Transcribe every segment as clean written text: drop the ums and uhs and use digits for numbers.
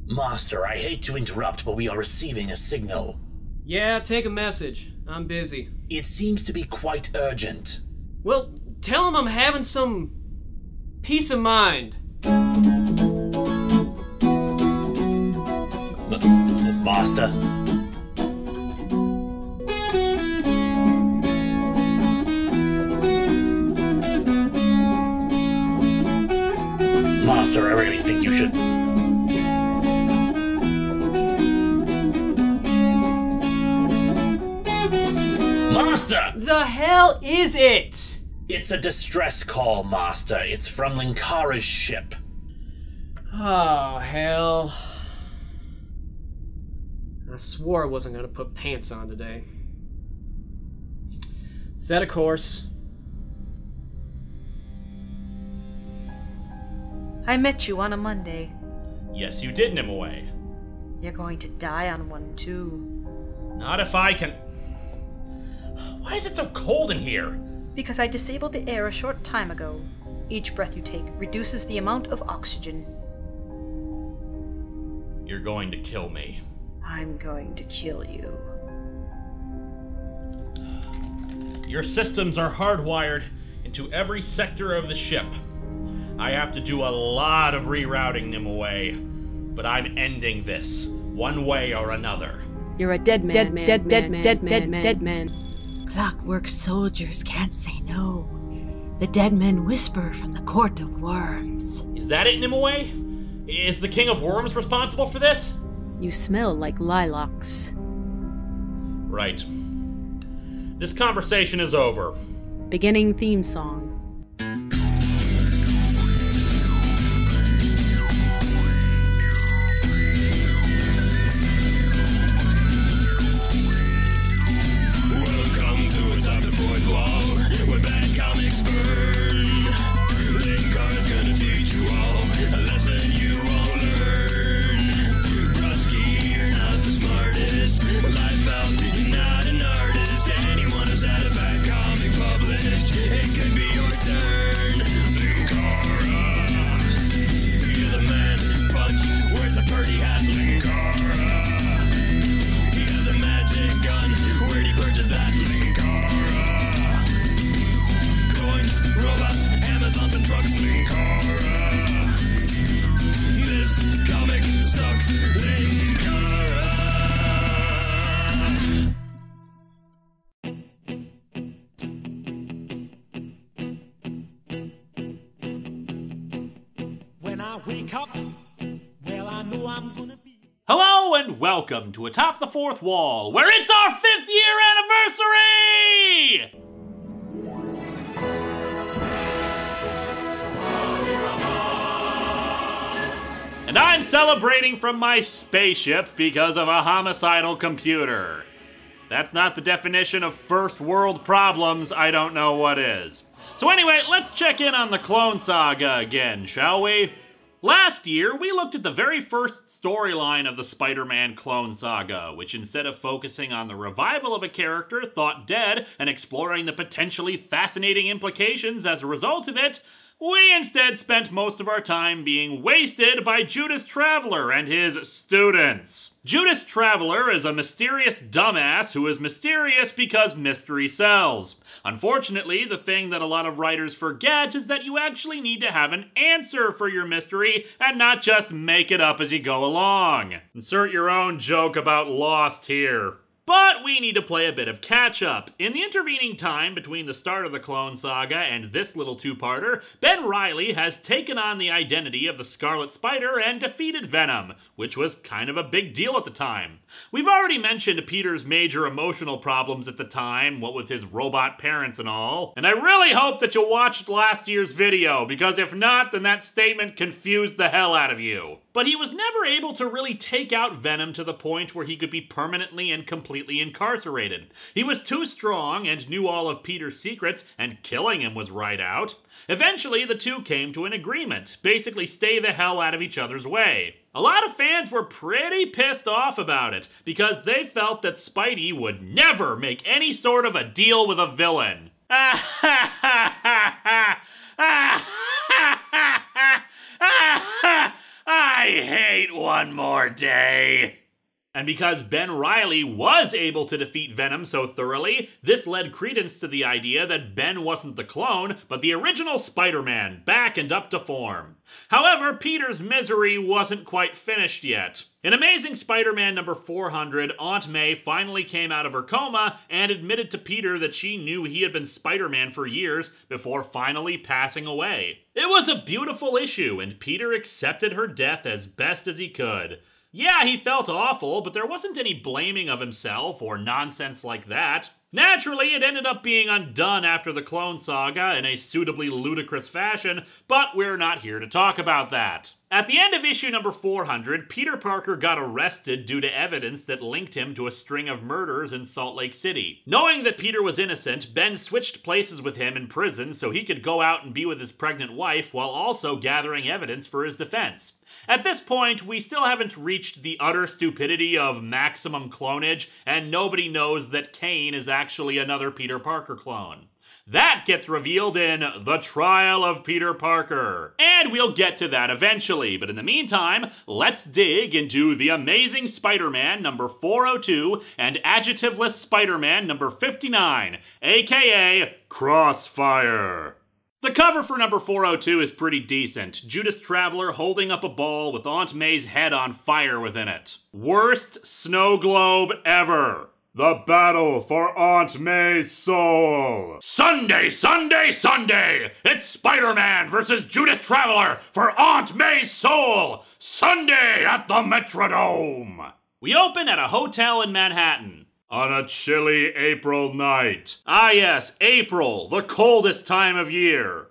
Master, I hate to interrupt, but we are receiving a signal. Yeah, take a message. I'm busy. It seems to be quite urgent. Well, tell him I'm having some peace of mind. Master? Master, I really think you should... Master! The hell is it? It's a distress call, Master. It's from Linkara's ship. Oh, hell. I swore I wasn't gonna put pants on today. Set a course. I met you on a Monday. Yes, you did, Nimue. You're going to die on one, too. Not if I can... Why is it so cold in here? Because I disabled the air a short time ago. Each breath you take reduces the amount of oxygen. You're going to kill me. I'm going to kill you. Your systems are hardwired into every sector of the ship. I have to do a lot of rerouting, Nimue, but I'm ending this, one way or another. You're a dead man, dead man. Clockwork soldiers can't say no. The dead men whisper from the court of worms. Is that it, Nimue? Is the King of Worms responsible for this? You smell like lilacs. Right. This conversation is over. Beginning theme song. Welcome to Atop the Fourth Wall, where bad comics burn. Linkara's gonna teach you all a lesson you won't learn. Brodsky, you're not the smartest. Life out, you're not an artist. Anyone who's had a bad comic published, it could be your turn. Linkara, he's a man punch, wears a pretty hat. Linkara, he has a magic gun. Where'd he purchase that? Linkara, coins, robots, Amazons and trucks. Linkara, this comic sucks. Linkara. When I wake up, well, I know I'm gonna be. Hello and welcome to Atop the Fourth Wall, where it's our 5th year anniversary! And I'm celebrating from my spaceship because of a homicidal computer. That's not the definition of first world problems, I don't know what is. So anyway, let's check in on the Clone Saga again, shall we? Last year, we looked at the very first storyline of the Spider-Man Clone Saga, which instead of focusing on the revival of a character thought dead and exploring the potentially fascinating implications as a result of it, we instead spent most of our time being wasted by Judas Traveler and his students. Judas Traveler is a mysterious dumbass who is mysterious because mystery sells. Unfortunately, the thing that a lot of writers forget is that you actually need to have an answer for your mystery and not just make it up as you go along. Insert your own joke about Lost here. But we need to play a bit of catch-up. In the intervening time between the start of the Clone Saga and this little two-parter, Ben Reilly has taken on the identity of the Scarlet Spider and defeated Venom, which was kind of a big deal at the time. We've already mentioned Peter's major emotional problems at the time, what with his robot parents and all, and I really hope that you watched last year's video, because if not, then that statement confused the hell out of you. But he was never able to really take out Venom to the point where he could be permanently and completely incarcerated. He was too strong and knew all of Peter's secrets, and killing him was right out. Eventually, the two came to an agreement, basically stay the hell out of each other's way. A lot of fans were pretty pissed off about it, because they felt that Spidey would never make any sort of a deal with a villain. I hate one more day. And because Ben Reilly was able to defeat Venom so thoroughly, this led credence to the idea that Ben wasn't the clone, but the original Spider-Man, back and up to form. However, Peter's misery wasn't quite finished yet. In Amazing Spider-Man number 400, Aunt May finally came out of her coma and admitted to Peter that she knew he had been Spider-Man for years before finally passing away. It was a beautiful issue, and Peter accepted her death as best as he could. Yeah, he felt awful, but there wasn't any blaming of himself or nonsense like that. Naturally, it ended up being undone after the Clone Saga in a suitably ludicrous fashion, but we're not here to talk about that. At the end of issue number 400, Peter Parker got arrested due to evidence that linked him to a string of murders in Salt Lake City. Knowing that Peter was innocent, Ben switched places with him in prison so he could go out and be with his pregnant wife while also gathering evidence for his defense. At this point, we still haven't reached the utter stupidity of maximum clonage, and nobody knows that Kane is actually another Peter Parker clone. That gets revealed in The Trial of Peter Parker. And we'll get to that eventually, but in the meantime, let's dig into The Amazing Spider-Man number 402 and Adjectiveless Spider-Man number 59, aka Crossfire. The cover for number 402 is pretty decent. Judas Traveler holding up a ball with Aunt May's head on fire within it. Worst snow globe ever. The battle for Aunt May's soul. Sunday, Sunday, Sunday! It's Spider-Man versus Judas Traveler for Aunt May's soul! Sunday at the Metrodome! We open at a hotel in Manhattan. On a chilly April night. Ah yes, April, the coldest time of year.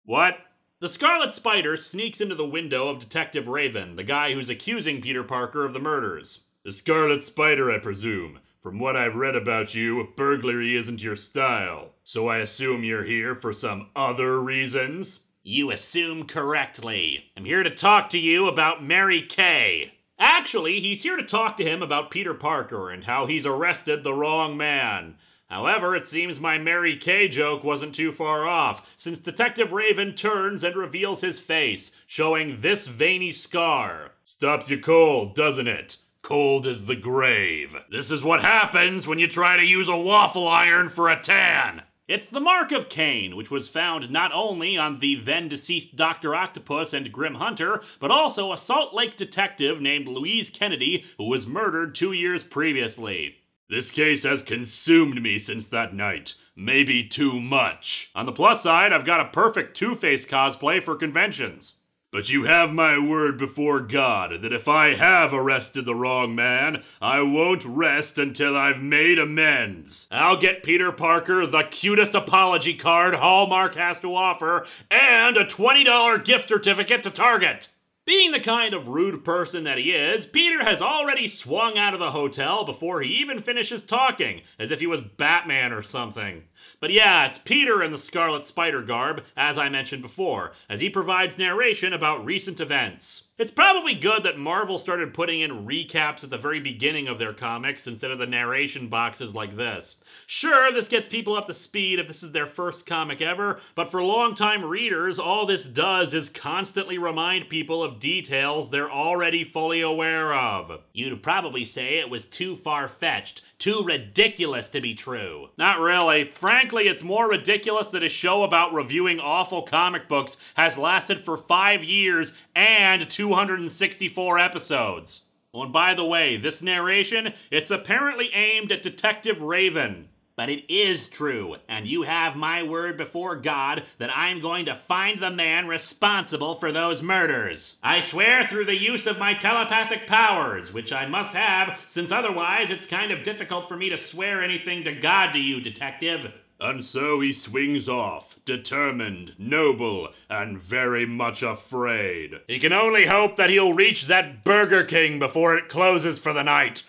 What? The Scarlet Spider sneaks into the window of Detective Raven, the guy who's accusing Peter Parker of the murders. The Scarlet Spider, I presume. From what I've read about you, burglary isn't your style. So I assume you're here for some other reasons? You assume correctly. I'm here to talk to you about Mary Kay. Actually, he's here to talk to him about Peter Parker and how he's arrested the wrong man. However, it seems my Mary Kay joke wasn't too far off, since Detective Raven turns and reveals his face, showing this veiny scar. Stops you cold, doesn't it? Cold as the grave. This is what happens when you try to use a waffle iron for a tan. It's the mark of Cain, which was found not only on the then-deceased Dr. Octopus and Grim Hunter, but also a Salt Lake detective named Louise Kennedy, who was murdered 2 years previously. This case has consumed me since that night. Maybe too much. On the plus side, I've got a perfect Two-Face cosplay for conventions. But you have my word before God that if I have arrested the wrong man, I won't rest until I've made amends. I'll get Peter Parker the cutest apology card Hallmark has to offer, and a $20 gift certificate to Target. Being the kind of rude person that he is, Peter has already swung out of the hotel before he even finishes talking, as if he was Batman or something. But yeah, it's Peter in the Scarlet Spider garb, as I mentioned before, as he provides narration about recent events. It's probably good that Marvel started putting in recaps at the very beginning of their comics instead of the narration boxes like this. Sure, this gets people up to speed if this is their first comic ever, but for longtime readers, all this does is constantly remind people of details they're already fully aware of. You'd probably say it was too far-fetched, too ridiculous to be true. Not really. Frankly, it's more ridiculous that a show about reviewing awful comic books has lasted for 5 years and 264 episodes. Oh, and by the way, this narration, it's apparently aimed at Detective Raven. But it is true, and you have my word before God that I'm going to find the man responsible for those murders. I swear through the use of my telepathic powers, which I must have, since otherwise it's kind of difficult for me to swear anything to God to you, Detective. And so he swings off, determined, noble, and very much afraid. He can only hope that he'll reach that Burger King before it closes for the night.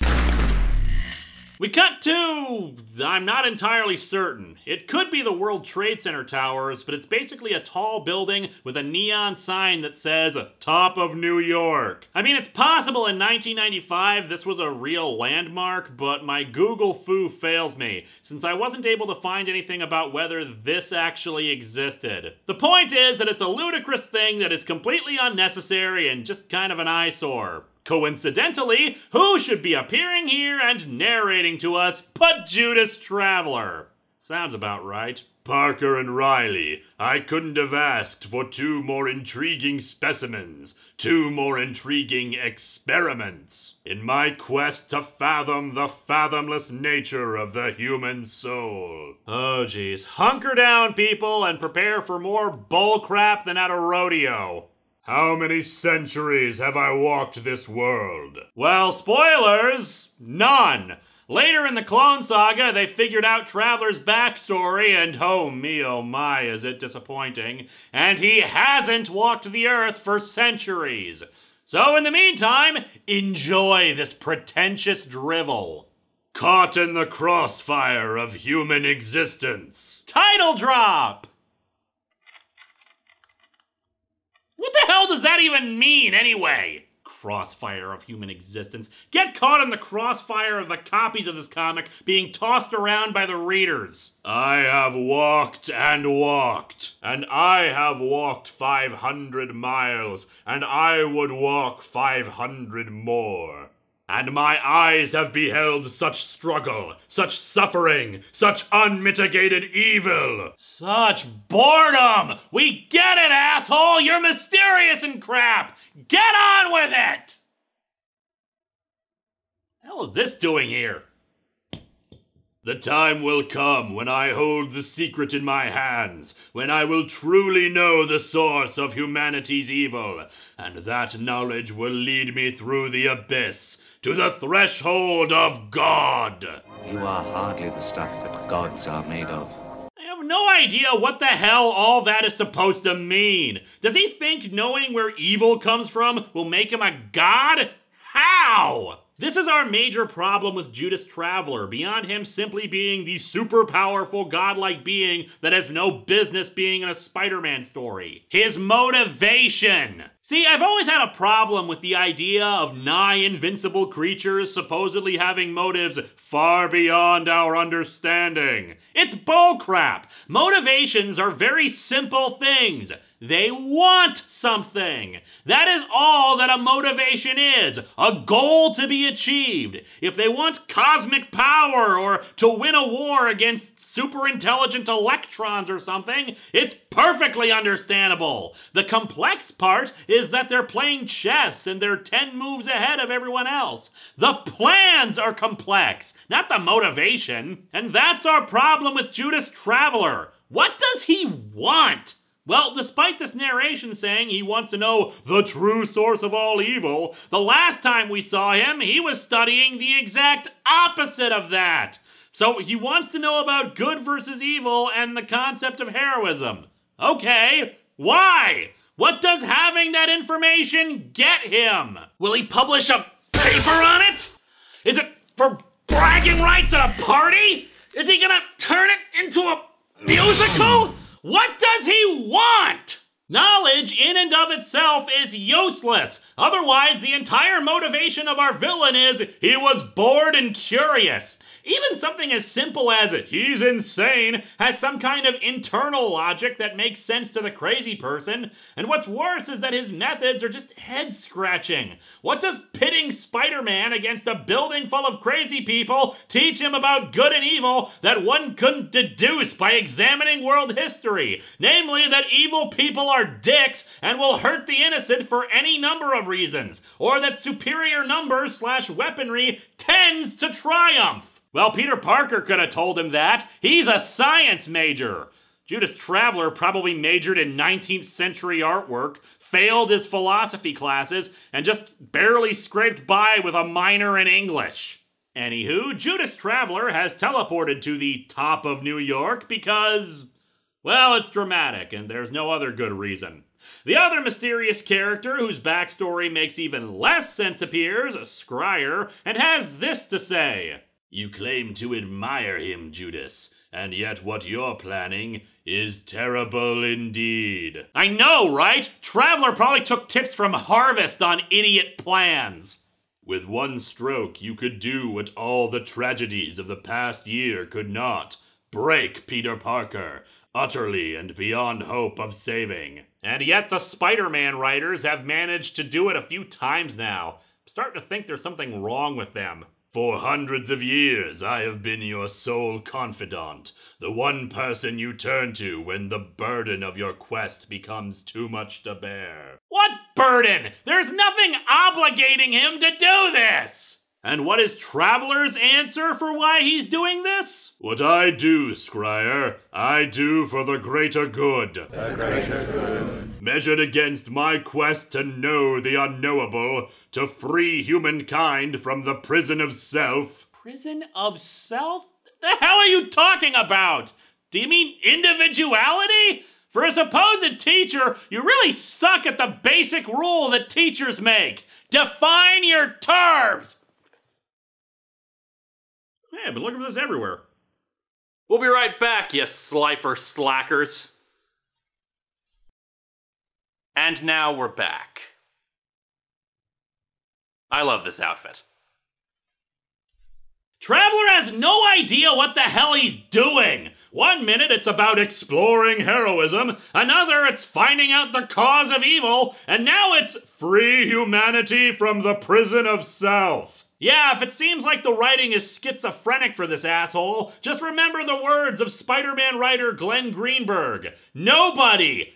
We cut to... I'm not entirely certain. It could be the World Trade Center towers, but it's basically a tall building with a neon sign that says, Top of New York. I mean, it's possible in 1995 this was a real landmark, but my Google foo fails me, since I wasn't able to find anything about whether this actually existed. The point is that it's a ludicrous thing that is completely unnecessary and just kind of an eyesore. Coincidentally, who should be appearing here and narrating to us but Judas Traveler? Sounds about right. Parker and Riley, I couldn't have asked for two more intriguing specimens, two more intriguing experiments, in my quest to fathom the fathomless nature of the human soul. Oh geez, hunker down people and prepare for more bullcrap than at a rodeo. How many centuries have I walked this world? Well, spoilers, none. Later in the Clone Saga, they figured out Traveler's backstory, and oh my, is it disappointing. And he hasn't walked the Earth for centuries. So in the meantime, enjoy this pretentious drivel. Caught in the crossfire of human existence. Title drop! What the hell does that even mean, anyway? Crossfire of human existence. Get caught in the crossfire of the copies of this comic being tossed around by the readers. I have walked and walked, and I have walked 500 miles, and I would walk 500 more. And my eyes have beheld such struggle, such suffering, such unmitigated evil. Such boredom! We get it, asshole! You're mysterious and crap! Get on with it! The hell is this doing here? The time will come when I hold the secret in my hands, when I will truly know the source of humanity's evil, and that knowledge will lead me through the abyss, to the threshold of God. You are hardly the stuff that gods are made of. I have no idea what the hell all that is supposed to mean. Does he think knowing where evil comes from will make him a god? How? This is our major problem with Judas Traveler, beyond him simply being the super powerful godlike being that has no business being in a Spider-Man story. His motivation! See, I've always had a problem with the idea of nigh-invincible creatures supposedly having motives far beyond our understanding. It's bullcrap! Motivations are very simple things. They want something. That is all that a motivation is. A goal to be achieved. If they want cosmic power or to win a war against super intelligent electrons or something, it's perfectly understandable. The complex part is that they're playing chess and they're 10 moves ahead of everyone else. The plans are complex, not the motivation. And that's our problem with Judas Traveler. What does he want? Well, despite this narration saying he wants to know the true source of all evil, the last time we saw him, he was studying the exact opposite of that. So he wants to know about good versus evil and the concept of heroism. Okay, why? What does having that information get him? Will he publish a paper on it? Is it for bragging rights at a party? Is he gonna turn it into a musical? What does he want? Knowledge in and of itself is useless. Otherwise, the entire motivation of our villain is he was bored and curious. Even something as simple as he's insane has some kind of internal logic that makes sense to the crazy person. And what's worse is that his methods are just head-scratching. What does pitting Spider-Man against a building full of crazy people teach him about good and evil that one couldn't deduce by examining world history? Namely, that evil people are dicks and will hurt the innocent for any number of reasons, or that superior numbers / weaponry tends to triumph. Well, Peter Parker could have told him that. He's a science major. Judas Traveler probably majored in 19th century artwork, failed his philosophy classes, and just barely scraped by with a minor in English. Anywho, Judas Traveler has teleported to the top of New York because, well, it's dramatic, and there's no other good reason. The other mysterious character whose backstory makes even less sense appears, Scryer, and has this to say. You claim to admire him, Judas, and yet what you're planning is terrible indeed. I know, right? Traveler probably took tips from Harvest on idiot plans. With one stroke, you could do what all the tragedies of the past year could not. Break Peter Parker, utterly and beyond hope of saving. And yet the Spider-Man writers have managed to do it a few times now. I'm starting to think there's something wrong with them. For hundreds of years, I have been your sole confidant, the one person you turn to when the burden of your quest becomes too much to bear. What burden? There's nothing obligating him to do this! And what is Traveler's answer for why he's doing this? What I do, Scryer, I do for the greater good. The greater good. Measured against my quest to know the unknowable, to free humankind from the prison of self. Prison of self? The hell are you talking about? Do you mean individuality? For a supposed teacher, you really suck at the basic rule that teachers make. Define your terms! Yeah, but look at this everywhere. We'll be right back, you slifer slackers. And now we're back. I love this outfit. Traveler has no idea what the hell he's doing. One minute it's about exploring heroism, another it's finding out the cause of evil, and now it's free humanity from the prison of self. Yeah, if it seems like the writing is schizophrenic for this asshole, just remember the words of Spider-Man writer Glenn Greenberg. Nobody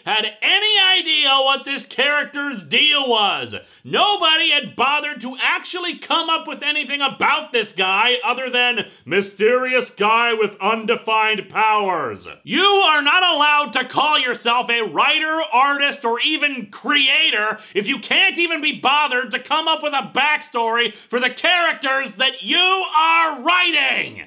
had any idea what this character's deal was. Nobody had bothered to actually come up with anything about this guy other than mysterious guy with undefined powers. You are not allowed to call yourself a writer, artist, or even creator if you can't even be bothered to come up with a backstory for the characters that you are writing.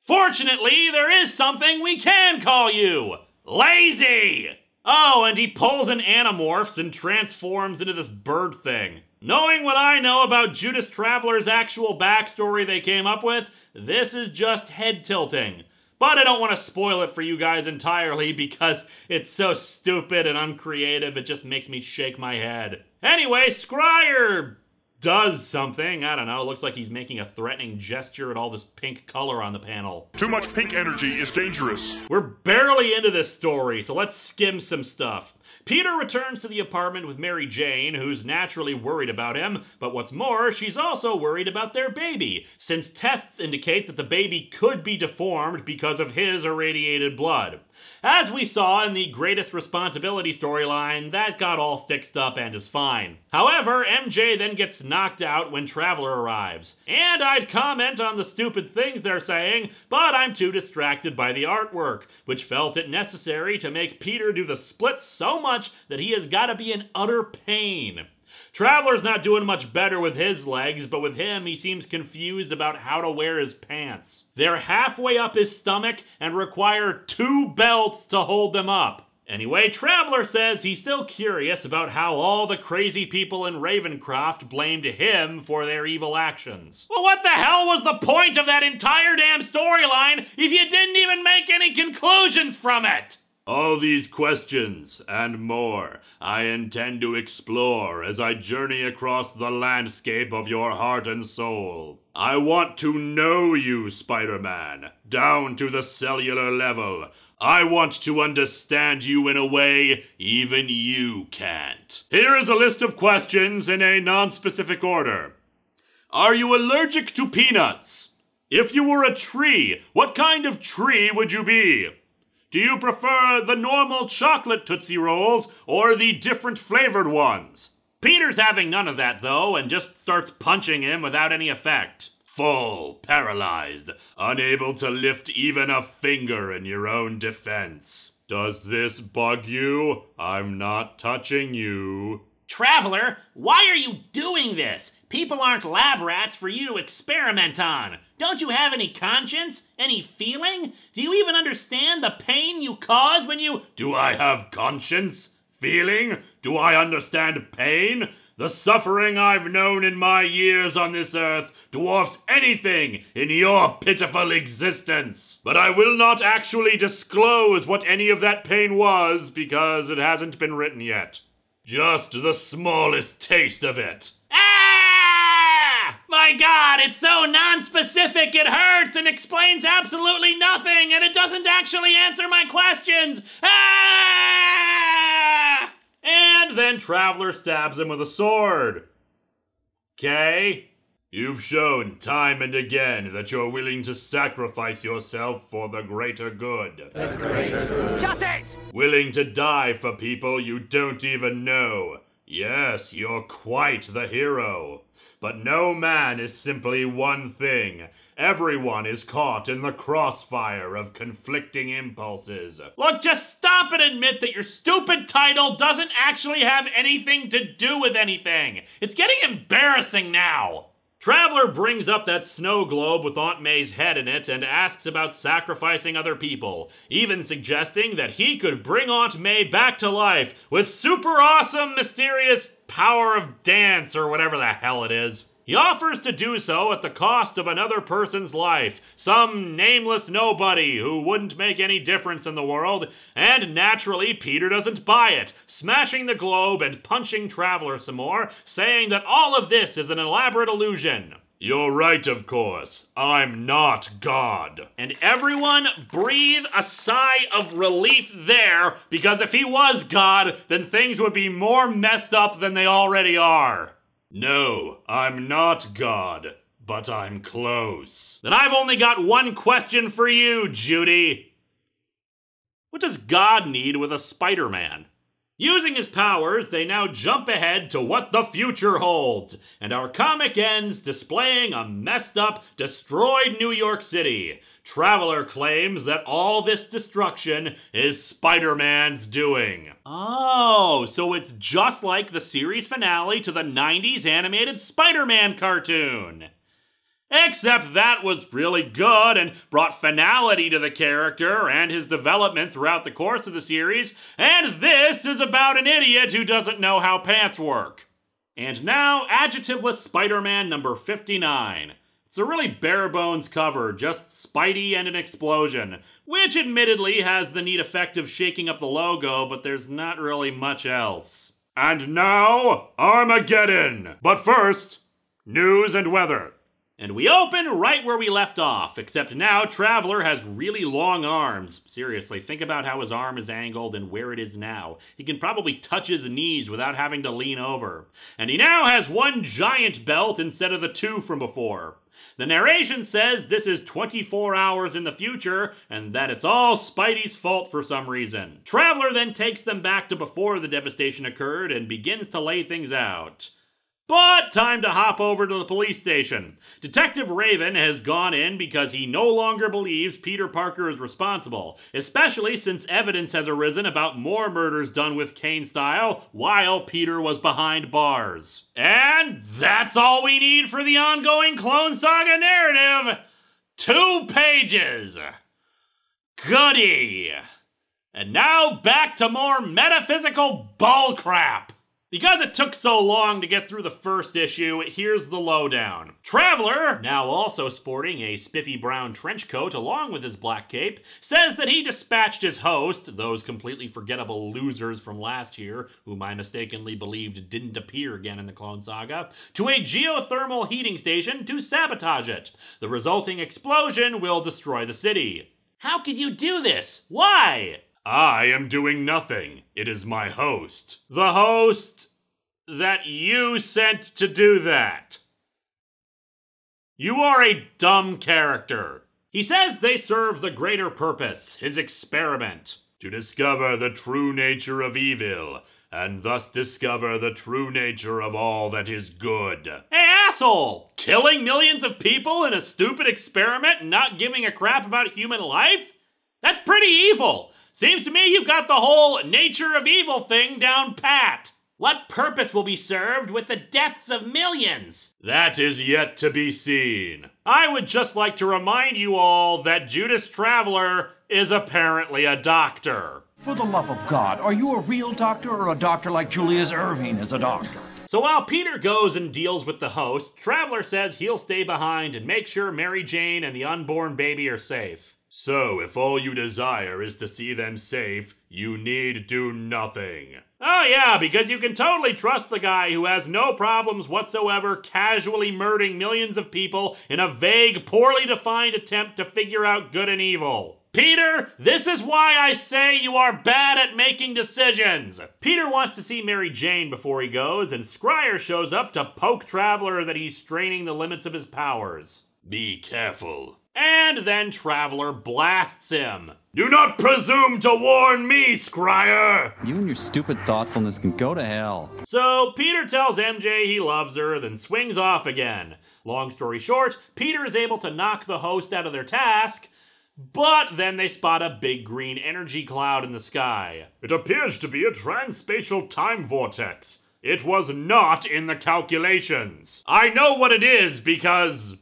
Fortunately, there is something we can call you. Lazy! Oh, and he pulls an Animorphs and transforms into this bird thing. Knowing what I know about Judas Traveler's actual backstory they came up with, this is just head-tilting. But I don't want to spoil it for you guys entirely because it's so stupid and uncreative it just makes me shake my head. Anyway, Scryer does something. I don't know, looks like he's making a threatening gesture at all this pink color on the panel. Too much pink energy is dangerous. We're barely into this story, so let's skim some stuff. Peter returns to the apartment with Mary Jane, who's naturally worried about him, but what's more, she's also worried about their baby, since tests indicate that the baby could be deformed because of his irradiated blood. As we saw in the Greatest Responsibility storyline, that got all fixed up and is fine. However, MJ then gets knocked out when Traveler arrives. And I'd comment on the stupid things they're saying, but I'm too distracted by the artwork, which felt it necessary to make Peter do the splits so much that he has gotta be in utter pain. Traveler's not doing much better with his legs, but with him, he seems confused about how to wear his pants. They're halfway up his stomach and require 2 belts to hold them up. Anyway, Traveler says he's still curious about how all the crazy people in Ravencroft blamed him for their evil actions. Well, what the hell was the point of that entire damn storyline if you didn't even make any conclusions from it? All these questions, and more, I intend to explore as I journey across the landscape of your heart and soul. I want to know you, Spider-Man, down to the cellular level. I want to understand you in a way even you can't. Here is a list of questions in a non-specific order. Are you allergic to peanuts? If you were a tree, what kind of tree would you be? Do you prefer the normal chocolate Tootsie Rolls or the different flavored ones? Peter's having none of that, though, and just starts punching him without any effect. Full, paralyzed, unable to lift even a finger in your own defense. Does this bug you? I'm not touching you. Traveler, why are you doing this? People aren't lab rats for you to experiment on. Don't you have any conscience? Any feeling? Do you even understand the pain you cause when you— Do I have conscience? Feeling? Do I understand pain? The suffering I've known in my years on this earth dwarfs anything in your pitiful existence. But I will not actually disclose what any of that pain was because it hasn't been written yet. Just the smallest taste of it. Ah! My God, it's so non-specific it hurts and explains absolutely nothing, and it doesn't actually answer my questions. Ah! And then Traveler stabs him with a sword. Okay? You've shown time and again that you're willing to sacrifice yourself for the greater good. The greater good. Shut it! Willing to die for people you don't even know. Yes, you're quite the hero. But no man is simply one thing. Everyone is caught in the crossfire of conflicting impulses. Look, just stop and admit that your stupid title doesn't actually have anything to do with anything. It's getting embarrassing now. Traveler brings up that snow globe with Aunt May's head in it and asks about sacrificing other people, even suggesting that he could bring Aunt May back to life with super awesome, mysterious power of dance or whatever the hell it is. He offers to do so at the cost of another person's life, some nameless nobody who wouldn't make any difference in the world, and naturally Peter doesn't buy it, smashing the globe and punching Traveler some more, saying that all of this is an elaborate illusion. You're right, of course. I'm not God. And everyone breathe a sigh of relief there, because if he was God, then things would be more messed up than they already are. No, I'm not God, but I'm close. Then I've only got one question for you, Judy. What does God need with a Spider-Man? Using his powers, they now jump ahead to what the future holds, and our comic ends displaying a messed up, destroyed New York City. Traveler claims that all this destruction is Spider-Man's doing. Oh, so it's just like the series finale to the 90s animated Spider-Man cartoon. Except that was really good and brought finality to the character and his development throughout the course of the series, and this is about an idiot who doesn't know how pants work. And now, adjectiveless Spider-Man number 59. It's a really bare-bones cover, just Spidey and an explosion, which admittedly has the neat effect of shaking up the logo, but there's not really much else. And now, Armageddon! But first, news and weather. And we open right where we left off, except now Traveler has really long arms. Seriously, think about how his arm is angled and where it is now. He can probably touch his knees without having to lean over. And he now has one giant belt instead of the two from before. The narration says this is 24 hours in the future, and that it's all Spidey's fault for some reason. Traveler then takes them back to before the devastation occurred and begins to lay things out. But time to hop over to the police station. Detective Raven has gone in because he no longer believes Peter Parker is responsible, especially since evidence has arisen about more murders done with Kane style while Peter was behind bars. And that's all we need for the ongoing Clone Saga narrative. 2 pages. Goody. And now back to more metaphysical bullcrap. Because it took so long to get through the first issue, here's the lowdown. Traveler, now also sporting a spiffy brown trench coat along with his black cape, says that he dispatched his host, those completely forgettable losers from last year, whom I mistakenly believed didn't appear again in the Clone Saga, to a geothermal heating station to sabotage it. The resulting explosion will destroy the city. How could you do this? Why? I am doing nothing. It is my host. The host that you sent to do that. You are a dumb character. He says they serve the greater purpose, his experiment, to discover the true nature of evil, and thus discover the true nature of all that is good. Hey, asshole! Killing millions of people in a stupid experiment and not giving a crap about human life? That's pretty evil. Seems to me you've got the whole nature of evil thing down pat. What purpose will be served with the deaths of millions? That is yet to be seen. I would just like to remind you all that Judas Traveler is apparently a doctor. For the love of God, are you a real doctor or a doctor like Julius Irving is a doctor? So while Peter goes and deals with the host, Traveler says he'll stay behind and make sure Mary Jane and the unborn baby are safe. So, if all you desire is to see them safe, you need do nothing. Oh yeah, because you can totally trust the guy who has no problems whatsoever casually murdering millions of people in a vague, poorly defined attempt to figure out good and evil. Peter, this is why I say you are bad at making decisions. Peter wants to see Mary Jane before he goes, and Scryer shows up to poke Traveler that he's straining the limits of his powers. Be careful. And then Traveler blasts him. Do not presume to warn me, Scryer! You and your stupid thoughtfulness can go to hell. So Peter tells MJ he loves her, then swings off again. Long story short, Peter is able to knock the host out of their task, but then they spot a big green energy cloud in the sky. It appears to be a transspatial time vortex. It was not in the calculations. I know what it is because...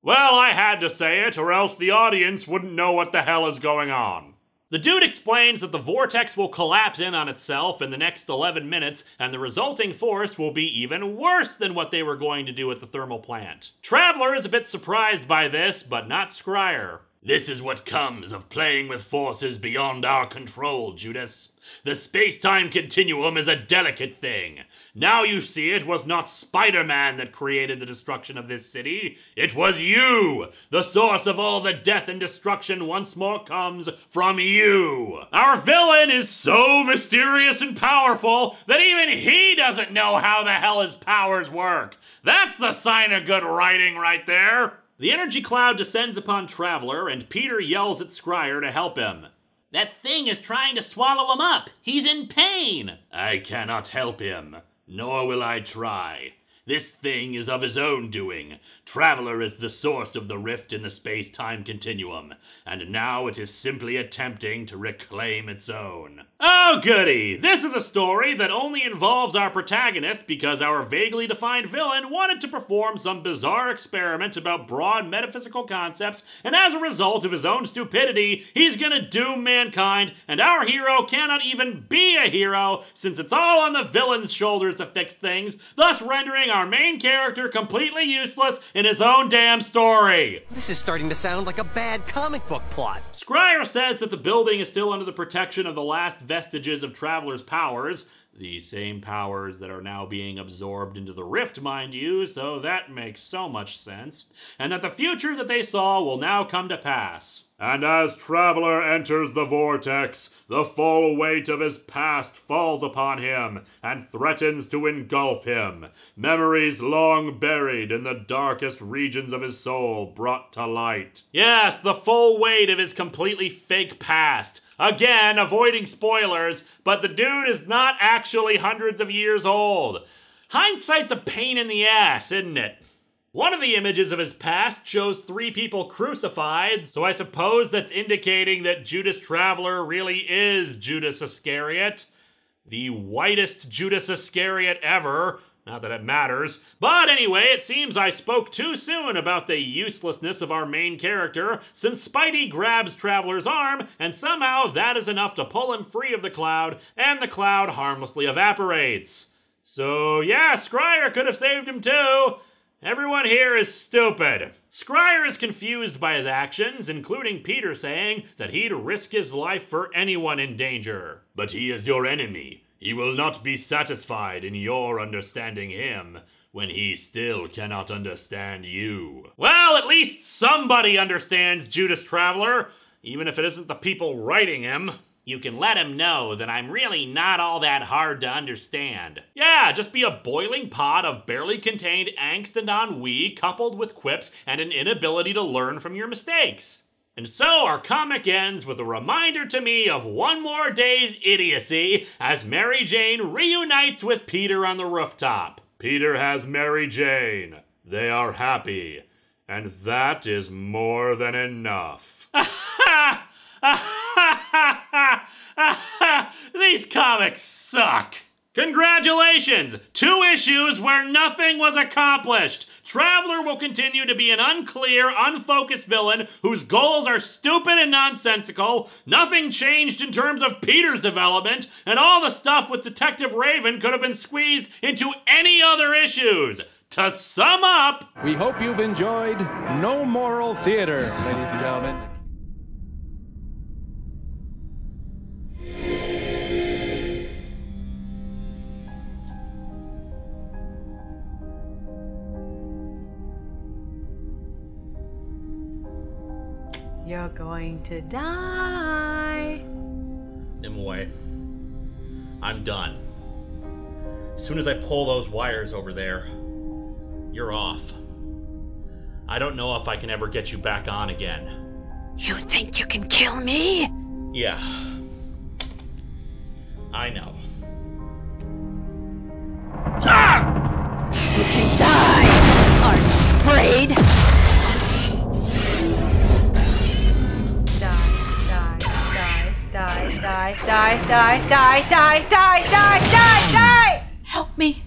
well, I had to say it, or else the audience wouldn't know what the hell is going on. The dude explains that the vortex will collapse in on itself in the next 11 minutes, and the resulting force will be even worse than what they were going to do at the thermal plant. Traveler is a bit surprised by this, but not Scryer. This is what comes of playing with forces beyond our control, Judas. The space-time continuum is a delicate thing. Now you see it was not Spider-Man that created the destruction of this city. It was you! The source of all the death and destruction once more comes from you! Our villain is so mysterious and powerful that even he doesn't know how the hell his powers work. That's the sign of good writing right there. The energy cloud descends upon Traveler, and Peter yells at Scryer to help him. That thing is trying to swallow him up. He's in pain. I cannot help him, nor will I try. This thing is of his own doing. Traveler is the source of the rift in the space-time continuum, and now it is simply attempting to reclaim its own. Oh goody! This is a story that only involves our protagonist because our vaguely defined villain wanted to perform some bizarre experiment about broad metaphysical concepts, and as a result of his own stupidity, he's gonna doom mankind, and our hero cannot even be a hero since it's all on the villain's shoulders to fix things, thus rendering our main character completely useless in his own damn story. This is starting to sound like a bad comic book plot. Scryer says that the building is still under the protection of the last vestiges of Traveler's powers, the same powers that are now being absorbed into the rift, mind you, so that makes so much sense, and that the future that they saw will now come to pass. And as Traveler enters the vortex, the full weight of his past falls upon him and threatens to engulf him. Memories long buried in the darkest regions of his soul brought to light. Yes, the full weight of his completely fake past. Again, avoiding spoilers, but the dude is not actually hundreds of years old. Hindsight's a pain in the ass, isn't it? One of the images of his past shows 3 people crucified, so I suppose that's indicating that Judas Traveler really is Judas Iscariot. The whitest Judas Iscariot ever. Not that it matters. But anyway, it seems I spoke too soon about the uselessness of our main character, since Spidey grabs Traveler's arm, and somehow that is enough to pull him free of the cloud, and the cloud harmlessly evaporates. So yeah, Scryer could have saved him too. Everyone here is stupid. Scryer is confused by his actions, including Peter saying that he'd risk his life for anyone in danger. But he is your enemy. He will not be satisfied in your understanding him when he still cannot understand you. Well, at least somebody understands Judas Traveler, even if it isn't the people writing him. You can let him know that I'm really not all that hard to understand. Yeah, just be a boiling pot of barely contained angst and ennui coupled with quips and an inability to learn from your mistakes. And so our comic ends with a reminder to me of one more day's idiocy as Mary Jane reunites with Peter on the rooftop. Peter has Mary Jane. They are happy. And that is more than enough. These comics suck. Congratulations! 2 issues where nothing was accomplished! Traveler will continue to be an unclear, unfocused villain whose goals are stupid and nonsensical. Nothing changed in terms of Peter's development, and all the stuff with Detective Raven could have been squeezed into any other issues. To sum up, we hope you've enjoyed No Moral Theater, ladies and gentlemen. You're going to die. Nimue, I'm done. As soon as I pull those wires over there, you're off. I don't know if I can ever get you back on again. You think you can kill me? Yeah. I know. Ah! You can die! Aren't you afraid? Die! Help me.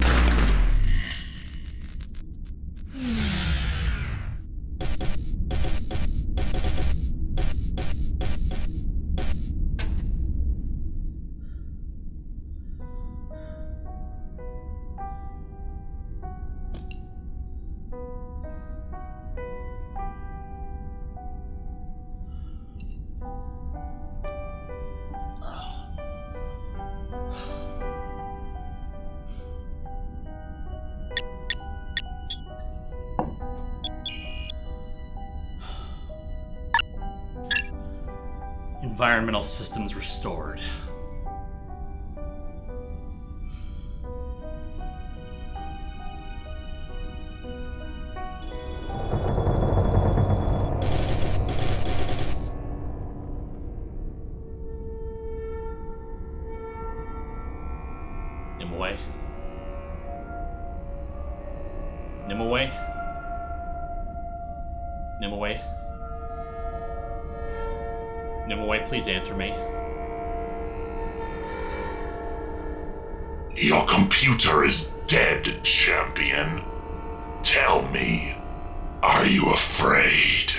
Environmental systems restored. Nimue? Nimue? Nimue? Nimue, please answer me. Your computer is dead, champion. Tell me, are you afraid?